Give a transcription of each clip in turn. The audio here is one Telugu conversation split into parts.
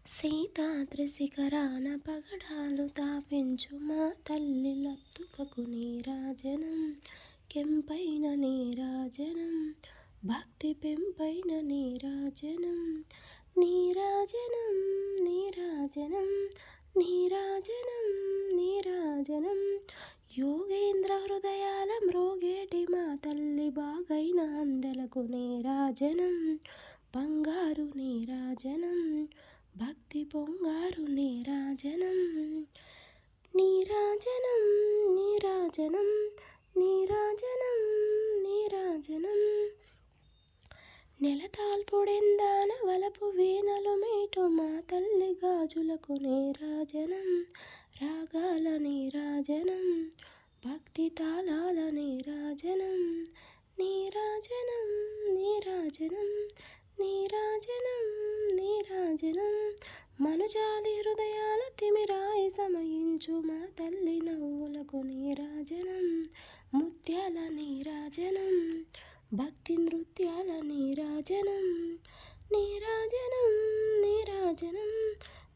సీతాద్రి శిఖరాన పగడాలు తాపించు మా తల్లి లత్తుకకు నీరాజనం. కెంపైన నీరాజనం, భక్తి పెంపైన నీరాజనం. నీరాజనం నీరాజనం నీరాజనం నీరాజనం. యోగేంద్ర హృదయాల మ్రోగేటి మా తల్లి బాగైన అందలకు నీరాజనం. బంగారు నీరాజనం, భక్తి పొంగారు నీరాజనం. నీరాజనం నీరాజనం నీరాజనం నీరాజనం. నెలతాల్పుడెందాన వలపు వీణలు మీటు మా తల్లి గాజులకు నీరాజనం. రాగాల నీరాజనం, భక్తి తాళాల నీరాజనం. నీరాజనం నీరాజనం నీరాజనం నీరాజనం. మనుజాలి హృదయాల తిమిరాయి సమయించు మా తల్లి నవ్వులకు నీరాజనం. ముత్యాల నీరాజనం, భక్తి నృత్యాల నీరాజనం. నీరాజనం నీరాజనం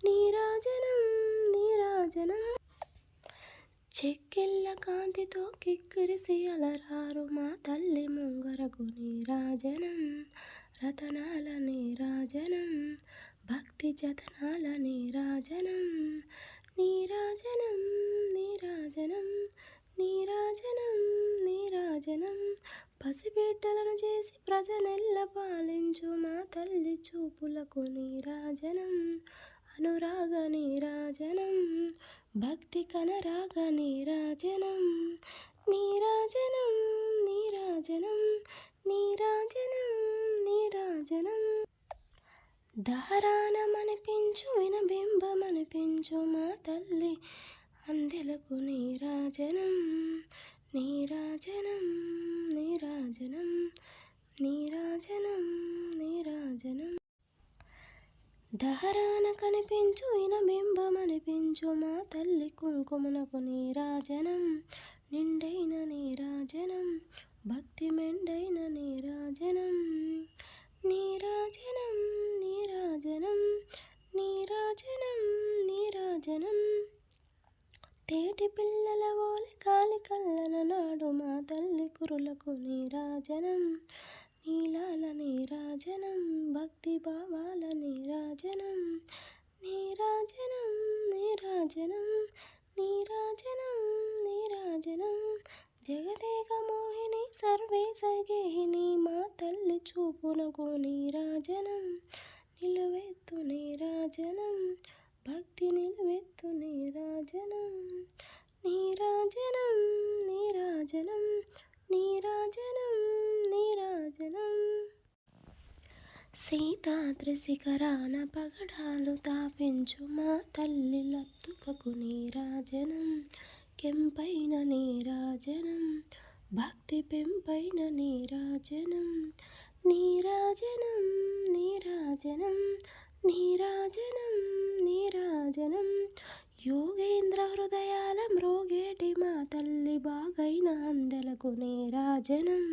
నీరాజనం నీరాజనం. చెక్కిళ్ళ కాంతితో కిక్కిరిసి అలరారు మా తల్లి ముంగరకు నీరాజనం. రతనాల నీరాజనం, భక్తి జతనాల నీరాజనం. నీరాజనం నీరాజనం నీరాజనం నీరాజనం. పసిబిడ్డలను చేసి ప్రజనెల్ల పాలించు మా తల్లి చూపులకు నీరాజనం. అనురాగ నీరాజనం, భక్తి కనరాగ నీరాజనం. నీరాజనం నీరాజనం నీరాజనం నీరాజనం. దారానమనిపించు వినబింబమనిపించు మా తల్లి అందెలకు నీరాజనం. నీరాజనం నీరాజనం నీరాజనం నీరాజనం. దహరాన కనిపించు ఇనబింబమనిపించు మా తల్లి కుంకుమనకు నీరాజనం. నిండైన నీరాజనం, భక్తి మెండైన నీరాజనం. నీరాజనం నీరాజనం నీరాజనం నీరాజనం. తేటి పిల్లల ఓలి కాలి కల్లన నాడు మా తల్లి కురులకు నీరాజనం. నీలాల నీరాజనం, భక్తి భావాల నీరాజనం. నీరాజనం నీరాజనం నీరాజనం నీరాజనం. జగదేక మోహిని సర్వేశ గేహిని మా తల్లి చూపునకు నీరాజనం. నిలువెత్తు నీరాజనం, భక్తి నిలువెత్తు నీరాజనం. నీరాజనం నీరాజనం నీరాజనం నీరాజనం. సీతాద్రి శిఖరాన పగడాలు తాపించు మా తల్లి లత్తుకకు నీరాజనం. కెంపైన నీరాజనం, భక్తి పెంపైన నీరాజనం. నీరాజనం నీరాజనం నీరాజనం నీరాజనం. యోగేంద్ర హృదయాల మ్రోగేటి మా తల్లి బాగైన అందలకు నీరాజనం.